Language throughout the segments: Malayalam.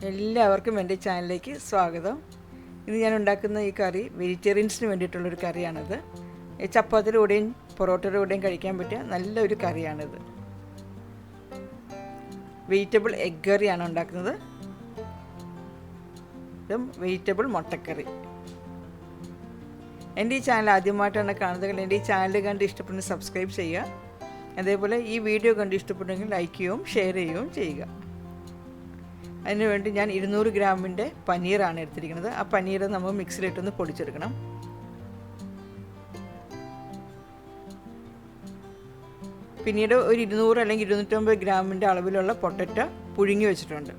എല്ലാവർക്കും എൻ്റെ ചാനലിലേക്ക് സ്വാഗതം. ഇന്ന് ഞാൻ ഉണ്ടാക്കുന്ന ഈ കറി വെജിറ്റേറിയൻസിന് വേണ്ടിയിട്ടുള്ളൊരു കറിയാണിത്. ചപ്പാത്തിയുടെ കൂടെയും പൊറോട്ടയുടെ കൂടെയും കഴിക്കാൻ പറ്റിയ നല്ലൊരു കറിയാണിത്. വെജിറ്റബിൾ എഗ് കറിയാണ് ഉണ്ടാക്കുന്നത്. ഇതും വെജിറ്റബിൾ മുട്ടക്കറി. എൻ്റെ ഈ ചാനൽ ആദ്യമായിട്ടാണ് കാണുന്നത്. എൻ്റെ ഈ ചാനൽ കണ്ട് ഇഷ്ടപ്പെടുന്ന സബ്സ്ക്രൈബ് ചെയ്യുക. അതേപോലെ ഈ വീഡിയോ കണ്ട് ഇഷ്ടപ്പെട്ടെങ്കിൽ ലൈക്ക് ചെയ്യുകയും ഷെയർ ചെയ്യുകയും ചെയ്യുക. അതിനുവേണ്ടി ഞാൻ 200 ഗ്രാമിൻ്റെ പനീറാണ് എടുത്തിരിക്കുന്നത്. ആ പനീർ നമ്മൾ മിക്സിയിലിട്ടൊന്ന് പൊടിച്ചെടുക്കണം. പിന്നീട് ഒരു 200 അല്ലെങ്കിൽ 250 ഗ്രാമിൻ്റെ അളവിലുള്ള പൊട്ടറ്റോ പുഴുങ്ങി വെച്ചിട്ടുണ്ട്.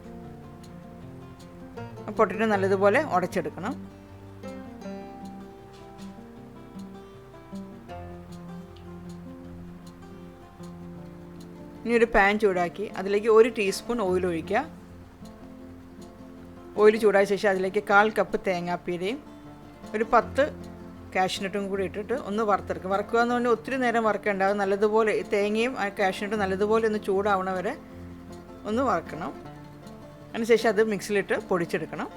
ആ പൊട്ടറ്റോ നല്ലതുപോലെ ഉടച്ചെടുക്കണം. ഇനി ഒരു പാൻ ചൂടാക്കി അതിലേക്ക് 1 ടീസ്പൂൺ ഓയിൽ ഒഴിക്കുക. ഓയിൽ ചൂടായ ശേഷം അതിലേക്ക് 1/4 കപ്പ് തേങ്ങാപ്പീരയും ഒരു 10 കാഷ്നട്ടും കൂടി ഇട്ടിട്ട് ഒന്ന് വറുത്തെടുക്കും. വറുക്കുക എന്ന് പറഞ്ഞാൽ ഒത്തിരി നേരം വറുക്കേണ്ട. അത് നല്ലതുപോലെ തേങ്ങയും ആ കാഷ്നട്ടും നല്ലതുപോലെ ഒന്ന് ചൂടാവണ വരെ ഒന്ന് വറുക്കണം. അതിനുശേഷം അത് മിക്സിയിലിട്ട് പൊടിച്ചെടുക്കണം.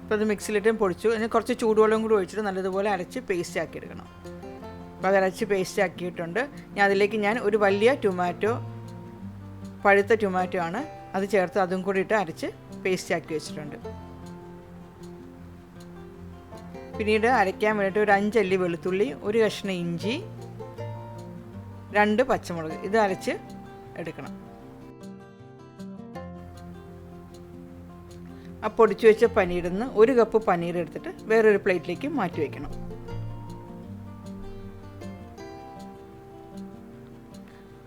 അപ്പോൾ അത് മിക്സിയിലിട്ട് പൊടിച്ചു. അതിന് കുറച്ച് ചൂടുവെള്ളം കൂടി ഒഴിച്ചിട്ട് നല്ലതുപോലെ അരച്ച് പേസ്റ്റ് ആക്കി എടുക്കണം. അപ്പോൾ അത് അരച്ച് പേസ്റ്റ് ആക്കിയിട്ടുണ്ട്. അതിലേക്ക് ഞാൻ ഒരു വലിയ ടൊമാറ്റോ, പഴുത്ത ടൊമാറ്റോ ആണ്, അത് ചേർത്ത് അതും കൂടി ഇട്ട് അരച്ച് പേസ്റ്റ് ആക്കി വെച്ചിട്ടുണ്ട്. പിന്നീട് അരയ്ക്കാൻ വേണ്ടിയിട്ട് ഒരു 5 അല്ലി വെളുത്തുള്ളി, ഒരു കഷ്ണം ഇഞ്ചി, 2 പച്ചമുളക്, ഇത് അരച്ച് എടുക്കണം. ആ പൊടിച്ചു വെച്ച പനീരിൽ നിന്ന് 1 കപ്പ് പനീർ എടുത്തിട്ട് വേറൊരു പ്ലേറ്റിലേക്ക് മാറ്റി വയ്ക്കണം.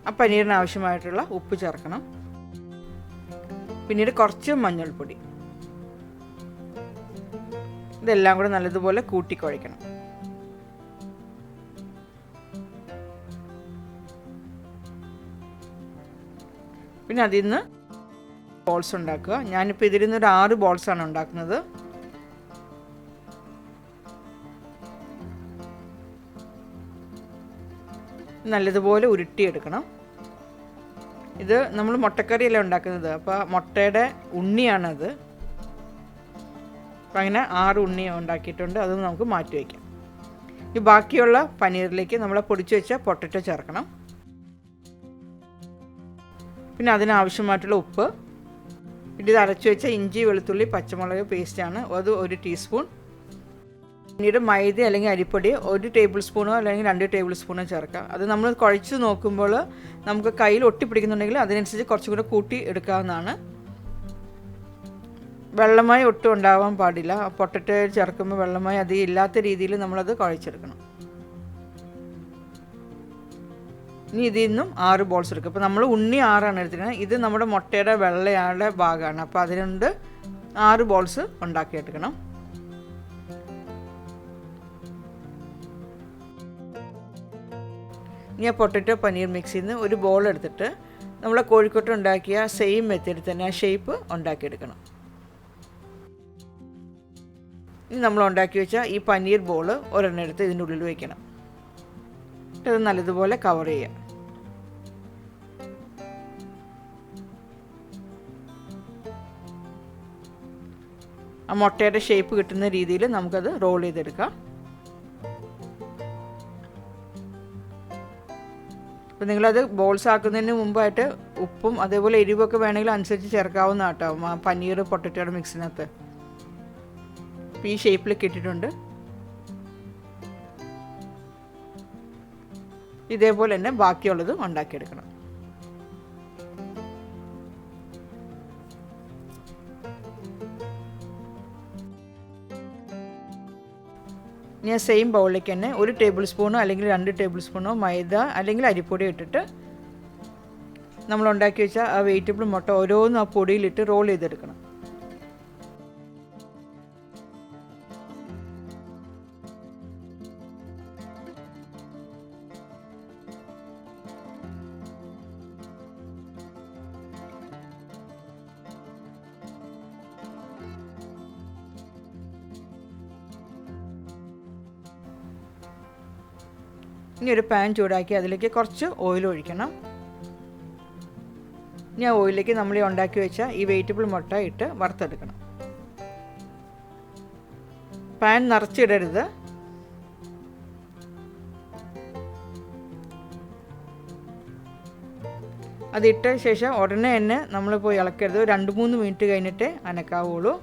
ആ പനീറിന് ആവശ്യമായിട്ടുള്ള ഉപ്പ് ചേർക്കണം. പിന്നീട് കുറച്ച് മഞ്ഞൾപ്പൊടി, ഇതെല്ലാം കൂടെ നല്ലതുപോലെ കൂട്ടിക്കുഴയ്ക്കണം. പിന്നെ അതിൽ നിന്ന് ബോൾസ് ഉണ്ടാക്കുക. ഞാനിപ്പോൾ ഇതിൽ നിന്ന് ഒരു 6 ബോൾസാണ് ഉണ്ടാക്കുന്നത്. നല്ലതുപോലെ ഉരുട്ടിയെടുക്കണം. ഇത് നമ്മൾ മുട്ടക്കറിയല്ലേ ഉണ്ടാക്കുന്നത്, അപ്പോൾ മുട്ടയുടെ ഉണ്ണിയാണത്. അപ്പം അങ്ങനെ 6 ഉണ്ണി ഉണ്ടാക്കിയിട്ടുണ്ട്. അത് നമുക്ക് മാറ്റി വയ്ക്കാം. ഈ ബാക്കിയുള്ള പനീറിലേക്ക് നമ്മൾ പൊടിച്ചു വെച്ച പൊട്ടറ്റോ ചേർക്കണം. പിന്നെ അതിനാവശ്യമായിട്ടുള്ള ഉപ്പ്, പിന്നെ ഇത് അരച്ചു വെച്ച ഇഞ്ചി വെളുത്തുള്ളി പച്ചമുളക് പേസ്റ്റാണ്, അത് 1 ടീസ്പൂൺ. പിന്നീട് മൈദ അല്ലെങ്കിൽ അരിപ്പൊടി 1 ടേബിൾ സ്പൂണോ അല്ലെങ്കിൽ 2 ടേബിൾ സ്പൂണോ ചേർക്കാം. അത് നമ്മൾ കുഴച്ച് നോക്കുമ്പോൾ നമുക്ക് കയ്യിൽ ഒട്ടിപ്പിടിക്കുന്നുണ്ടെങ്കിൽ അതിനനുസരിച്ച് കുറച്ചും കൂടെ കൂട്ടി എടുക്കാവുന്നതാണ്. വെള്ളമായി ഒട്ടും ഉണ്ടാവാൻ പാടില്ല. പൊട്ടറ്റോ ചേർക്കുമ്പോൾ വെള്ളമായി അധികം ഇല്ലാത്ത രീതിയിൽ നമ്മളത് കുഴച്ചെടുക്കണം. ഇനി ഇതിൽ നിന്നും 6 ബോൾസ് എടുക്കും. അപ്പോൾ നമ്മൾ ഉണ്ണി 6 എടുത്തിരിക്കുന്നത്. ഇത് നമ്മുടെ മുട്ടയുടെ വെള്ളയുടെ ഭാഗമാണ്. അപ്പോൾ അതിനുണ്ട് 6 ബോൾസ് ഉണ്ടാക്കിയെടുക്കണം. ഇനി ആ പൊട്ടറ്റോ പനീർ മിക്സിൽ നിന്ന് ഒരു ബോൾ എടുത്തിട്ട് നമ്മൾ കോഴിക്കോട്ട് ഉണ്ടാക്കിയ സെയിം മെത്തേഡിൽ തന്നെ ആ ഷേപ്പ് ഉണ്ടാക്കിയെടുക്കണം. ഇനി നമ്മൾ ഉണ്ടാക്കി വെച്ച ഈ പനീർ ബോൾ ഒരെണ്ണം എടുത്ത് ഇതിൻ്റെ ഉള്ളിൽ വയ്ക്കണം. അത് നല്ലതുപോലെ കവർ ചെയ്യുക. ആ മുട്ടയുടെ ഷേപ്പ് കിട്ടുന്ന രീതിയിൽ നമുക്കത് റോൾ ചെയ്തെടുക്കാം. അപ്പോൾ നിങ്ങളത് ബോൾസ് ആക്കുന്നതിന് മുമ്പായിട്ട് ഉപ്പും അതേപോലെ എരിവൊക്കെ വേണമെങ്കിൽ അനുസരിച്ച് ചേർക്കാവുന്ന കേട്ടോ പനീർ പൊട്ടറ്റോയുടെ മിക്സിനകത്ത്. അപ്പോൾ ഈ ഷേപ്പിൽ കിട്ടിയിട്ടുണ്ട്. ഇതേപോലെ തന്നെ ബാക്കിയുള്ളത് ഉണ്ടാക്കിയെടുക്കണം. ഞാൻ സെയിം ബൗളിലേക്ക് തന്നെ 1 ടേബിൾ സ്പൂണോ അല്ലെങ്കിൽ 2 ടേബിൾ സ്പൂണോ മൈദ അല്ലെങ്കിൽ അരിപ്പൊടി ഇട്ടിട്ട് നമ്മൾ ഉണ്ടാക്കി വെച്ച ആ വെജിറ്റബിൾ മുട്ട ഓരോന്നും ആ പൊടിയിലിട്ട് റോൾ ചെയ്തെടുക്കണം. ഇനി ഒരു പാൻ ചൂടാക്കി അതിലേക്ക് കുറച്ച് ഓയിൽ ഒഴിക്കണം. ഇനി ആ ഓയിലിലേക്ക് നമ്മൾ ഈ ഉണ്ടാക്കി വെച്ച ഈ വെജിറ്റബിൾ മുട്ട ഇട്ട് വറുത്തെടുക്കണം. പാൻ നിറച്ചിടരുത്. അതിട്ട ശേഷം ഉടനെ തന്നെ നമ്മൾ പോയി ഇളക്കരുത്. 2-3 മിനിറ്റ് കഴിഞ്ഞിട്ടേ അനക്കാവുള്ളൂ.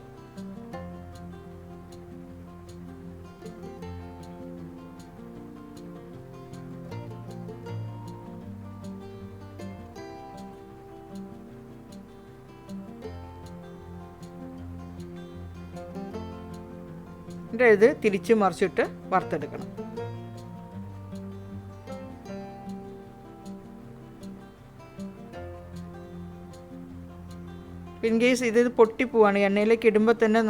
എന്നിട്ട് ഇത് തിരിച്ച് മറിച്ചിട്ട് വറുത്തെടുക്കണം. ഇൻ കേസ് ഇത് പൊട്ടിപ്പോവുകയാണെങ്കിൽ എണ്ണയിലേക്ക് ഇടുമ്പോൾ തന്നെ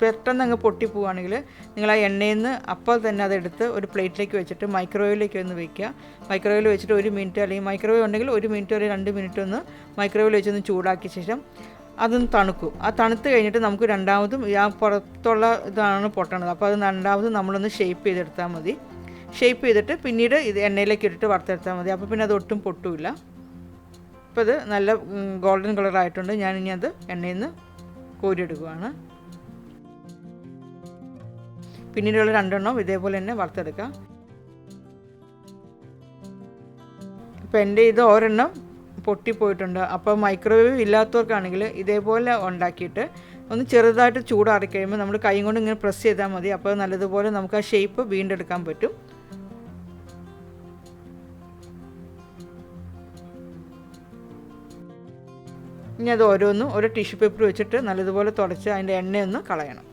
പെട്ടെന്ന് അങ്ങ് പൊട്ടിപ്പോവുകയാണെങ്കിൽ നിങ്ങൾ ആ എണ്ണയിൽ നിന്ന് അപ്പോൾ തന്നെ അതെടുത്ത് ഒരു പ്ലേറ്റിലേക്ക് വെച്ചിട്ട് മൈക്രോവേവിലേക്ക് ഒന്ന് വയ്ക്കുക. മൈക്രോവേവിൽ വെച്ചിട്ട് 1 മിനിറ്റ്, അല്ലെങ്കിൽ മൈക്രോവേവ് ഉണ്ടെങ്കിൽ 1 മിനിറ്റ് ഒരു 2 മിനിറ്റ് ഒന്ന് മൈക്രോവേവിൽ വെച്ചൊന്ന് ചൂടാക്കിയ ശേഷം അതൊന്ന് തണുക്കും. ആ തണുത്ത് കഴിഞ്ഞിട്ട് നമുക്ക് രണ്ടാമതും ആ പുറത്തുള്ള ഇതാണ് പൊട്ടണത്. അപ്പോൾ അത് രണ്ടാമതും നമ്മളൊന്ന് ഷേപ്പ് ചെയ്തെടുത്താൽ മതി. ഷേപ്പ് ചെയ്തിട്ട് പിന്നീട് ഇത് എണ്ണയിലേക്ക് ഇട്ടിട്ട് വറുത്തെടുത്താൽ മതി. അപ്പോൾ പിന്നെ അത് ഒട്ടും പൊട്ടില്ല. അപ്പോൾ ഇത് നല്ല ഗോൾഡൻ കളറായിട്ടുണ്ട്. ഞാനിനി അത് എണ്ണയിൽ നിന്ന് കോരിയെടുക്കുകയാണ്. പിന്നീടുള്ള 2 എണ്ണം ഇതേപോലെ തന്നെ വറുത്തെടുക്കാം. ഇപ്പോൾ എൻ്റെ ഇത് ഒരെണ്ണം പൊട്ടിപ്പോയിട്ടുണ്ട്. അപ്പോൾ മൈക്രോവേവ് ഇല്ലാത്തവർക്കാണെങ്കിൽ ഇതേപോലെ ഉണ്ടാക്കിയിട്ട് ഒന്ന് ചെറുതായിട്ട് ചൂടാറി കഴിയുമ്പോൾ നമ്മൾ കൈ കൊണ്ട് ഇങ്ങനെ പ്രസ് ചെയ്താൽ മതി. അപ്പോൾ നല്ലതുപോലെ നമുക്ക് ആ ഷേപ്പ് വീണ്ടെടുക്കാൻ പറ്റും. ഇനി അത് ഓരോന്നും ഒരു ടിഷ്യൂ പേപ്പർ വെച്ചിട്ട് നല്ലതുപോലെ തുടച്ച് അതിൻ്റെ എണ്ണയൊന്ന് കളയണം.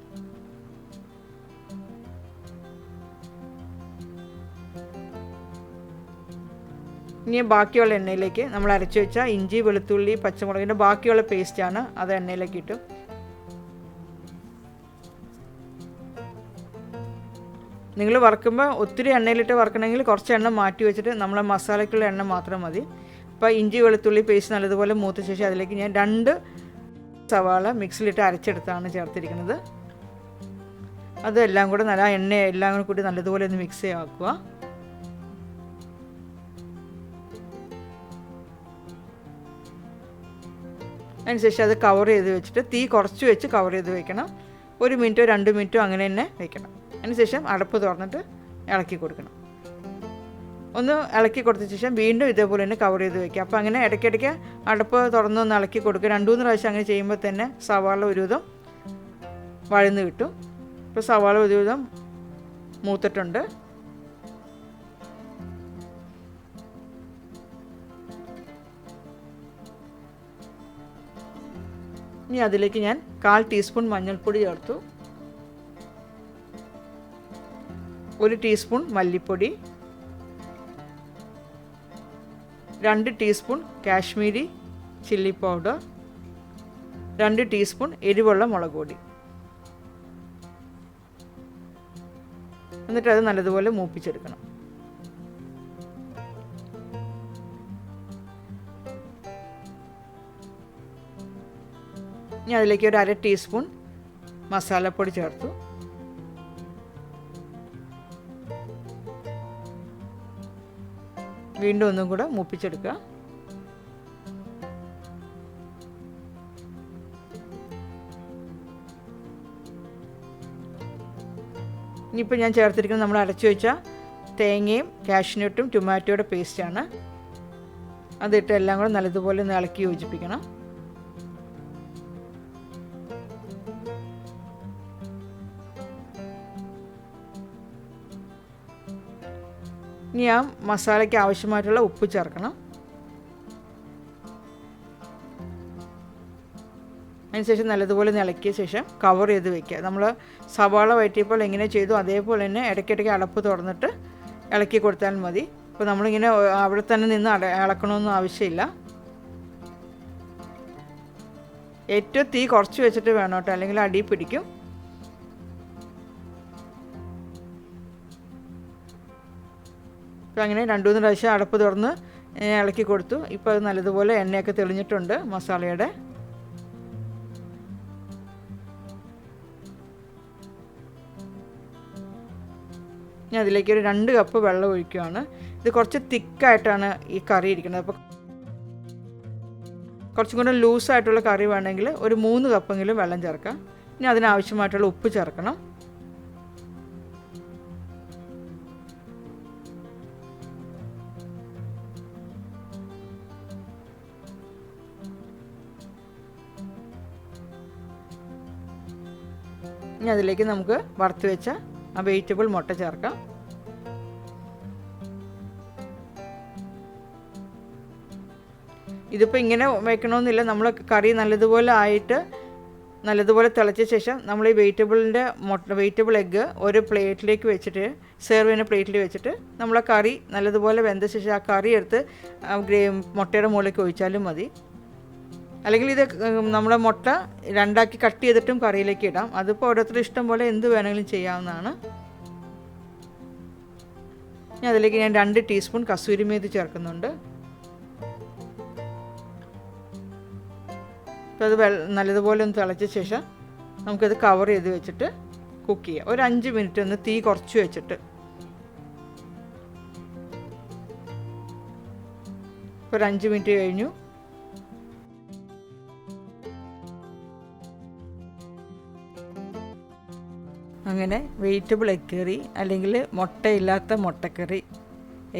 ഇനി ബാക്കിയുള്ള എണ്ണയിലേക്ക് നമ്മൾ അരച്ച് വെച്ച ഇഞ്ചി, വെളുത്തുള്ളി, പച്ചമുളകിൻ്റെ ബാക്കിയുള്ള പേസ്റ്റാണ്, അത് എണ്ണയിലേക്ക് ഇട്ടു. നിങ്ങൾ വറുക്കുമ്പോൾ ഒത്തിരി എണ്ണയിലിട്ട് വറുക്കണമെങ്കിൽ കുറച്ച് എണ്ണ മാറ്റി വെച്ചിട്ട് നമ്മളെ മസാലയ്ക്കുള്ള എണ്ണ മാത്രം മതി. അപ്പോൾ ഇഞ്ചി വെളുത്തുള്ളി പേസ്റ്റ് നല്ലതുപോലെ മൂത്ത ശേഷം അതിലേക്ക് ഞാൻ 2 സവാള മിക്സിയിലിട്ട് അരച്ചെടുത്താണ് ചേർത്തിരിക്കുന്നത്. അതെല്ലാം കൂടെ നല്ല എണ്ണ എല്ലാം കൂടി നല്ലതുപോലെ ഒന്ന് മിക്സ് ആക്കുക. അതിനുശേഷം അത് കവർ ചെയ്ത് വെച്ചിട്ട് തീ കുറച്ച് വെച്ച് കവർ ചെയ്ത് വെക്കണം. 1 മിനിറ്റോ 2 മിനിറ്റോ അങ്ങനെ തന്നെ വെക്കണം. അതിനുശേഷം അടപ്പ് തുറന്നിട്ട് ഇളക്കി കൊടുക്കണം. ഒന്ന് ഇളക്കി കൊടുത്ത ശേഷം വീണ്ടും ഇതേപോലെ തന്നെ കവർ ചെയ്ത് വയ്ക്കുക. അപ്പോൾ അങ്ങനെ ഇടയ്ക്കിടയ്ക്ക് അടപ്പ് തുറന്നൊന്ന് ഇളക്കി കൊടുക്കുക. 2-3 പ്രാവശ്യം അങ്ങനെ ചെയ്യുമ്പോൾ തന്നെ സവാള ഒരുവിധം വഴന്ന് കിട്ടും. ഇപ്പോൾ സവാള ഒരുവിധം മൂത്തിട്ടുണ്ട്. ഇനി അതിലേക്ക് ഞാൻ 1/4 ടീസ്പൂൺ മഞ്ഞൾപ്പൊടി ചേർത്തു, 1 ടീസ്പൂൺ മല്ലിപ്പൊടി, 2 teaspoon Kashmiri chilli powder, 2 teaspoon എരിവുള്ള മുളക് പൊടി. എന്നിട്ട് അത് നല്ലതുപോലെ മൂപ്പിച്ചെടുക്കണം. ഇനി അതിലേക്ക് ഒരു 1/2 ടീസ്പൂൺ മസാലപ്പൊടി ചേർത്തു. വീണ്ടും ഒന്നും കൂടെ മൂപ്പിച്ചെടുക്കുക. ഇനിയിപ്പോൾ ഞാൻ ചേർത്തിരിക്കുന്നത് നമ്മൾ അരച്ചു വെച്ച തേങ്ങയും കാഷ്യൂനട്ടും ടൊമാറ്റോയുടെ പേസ്റ്റാണ്. അതിട്ട് എല്ലാം കൂടെ നല്ലതുപോലെ ഒന്ന് ഇളക്കി യോജിപ്പിക്കണം. ഇനി ആ മസാലയ്ക്ക് ആവശ്യമായിട്ടുള്ള ഉപ്പ് ചേർക്കണം. അതിനുശേഷം നല്ലതുപോലെ ഇളക്കിയ ശേഷം കവർ ചെയ്ത് വെക്കുക. നമ്മൾ സവാള വഴറ്റിയപ്പോൾ എങ്ങനെ ചെയ്തു അതേപോലെ തന്നെ ഇടയ്ക്കിടയ്ക്ക് അടപ്പ് തുറന്നിട്ട് ഇളക്കി കൊടുത്താൽ മതി. അപ്പോൾ നമ്മളിങ്ങനെ അവിടെ തന്നെ നിന്ന് ഇളക്കണമെന്നും ആവശ്യമില്ല. ഏറ്റവും തീ കുറച്ച് വെച്ചിട്ട് വേണം കേട്ടോ, അല്ലെങ്കിൽ അടി പിടിക്കും. അപ്പോൾ അങ്ങനെ 2-3 പ്രാവശ്യം അടപ്പ് തുറന്ന് ഇളക്കി കൊടുത്തു. ഇപ്പോൾ അത് നല്ലതുപോലെ എണ്ണയൊക്കെ തെളിഞ്ഞിട്ടുണ്ട് മസാലയുടെ. ഞാൻ അതിലേക്ക് ഒരു 2 കപ്പ് വെള്ളം ഒഴിക്കുകയാണ്. ഇത് കുറച്ച് തിക്കായിട്ടാണ് ഈ കറി ഇരിക്കുന്നത്. അപ്പോൾ കുറച്ചും കൂടെ ലൂസായിട്ടുള്ള കറി വേണമെങ്കിൽ ഒരു 3 കപ്പെങ്കിലും വെള്ളം ചേർക്കാം. ഇനി അതിനാവശ്യമായിട്ടുള്ള ഉപ്പ് ചേർക്കണം. ഇനി അതിലേക്ക് നമുക്ക് വറുത്ത് വെച്ച ആ വെജിറ്റബിൾ മുട്ട ചേർക്കാം. ഇതിപ്പോൾ ഇങ്ങനെ വെക്കണമെന്നില്ല. നമ്മൾ കറി നല്ലതുപോലെ ആയിട്ട് നല്ലതുപോലെ തിളച്ച ശേഷം നമ്മൾ ഈ വെജിറ്റബിൾ എഗ്ഗ് ഒരു പ്ലേറ്റിലേക്ക് വെച്ചിട്ട് സെർവ് ചെയ്യുന്ന പ്ലേറ്റിൽ വെച്ചിട്ട് നമ്മൾ ആ കറി നല്ലതുപോലെ വെന്ത ശേഷം ആ കറി എടുത്ത് മുട്ടയുടെ മുകളിലേക്ക് ഒഴിച്ചാലും മതി. അല്ലെങ്കിൽ ഇത് നമ്മുടെ മുട്ട 2ആക്കി കട്ട് ചെയ്തിട്ടും കറിയിലേക്ക് ഇടാം. അതിപ്പോൾ ഓരോരുത്തരുടെ ഇഷ്ടം പോലെ എന്ത് വേണമെങ്കിലും ചെയ്യാവുന്നതാണ്. ഇനി അതിലേക്ക് ഞാൻ 2 ടീസ്പൂൺ കസൂരി മേത്തി ചേർക്കുന്നുണ്ട്. അപ്പോൾ അത് നല്ലതുപോലെ ഒന്ന് തിളച്ച ശേഷം നമുക്കത് കവർ ചെയ്ത് വെച്ചിട്ട് കുക്ക് ചെയ്യാം. ഒരു 5 മിനിറ്റ് ഒന്ന് തീ കുറച്ച് വെച്ചിട്ട്. ഒരു 5 മിനിറ്റ് കഴിഞ്ഞു. അങ്ങനെ വെജിറ്റബിൾ എഗ് കറി അല്ലെങ്കിൽ മുട്ടയില്ലാത്ത മുട്ടക്കറി,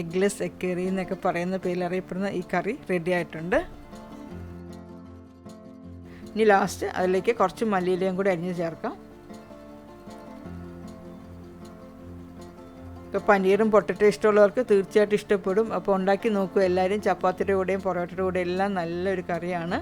എഗ്ലെസ് എഗ് കറി എന്നൊക്കെ പറയുന്ന പേരിൽ അറിയപ്പെടുന്ന ഈ കറി റെഡി ആയിട്ടുണ്ട്. ഇനി ലാസ്റ്റ് അതിലേക്ക് കുറച്ച് മല്ലിയിലയും കൂടി അരിഞ്ഞ് ചേർക്കാം. ഇപ്പോൾ പനീറും പൊട്ടറ്റോ ഇഷ്ടമുള്ളവർക്ക് തീർച്ചയായിട്ടും ഇഷ്ടപ്പെടും. അപ്പോൾ ഉണ്ടാക്കി നോക്കൂ എല്ലാവരും. ചപ്പാത്തിയുടെ കൂടെയും പൊറോട്ടയുടെ കൂടെയും എല്ലാം നല്ലൊരു കറിയാണ്.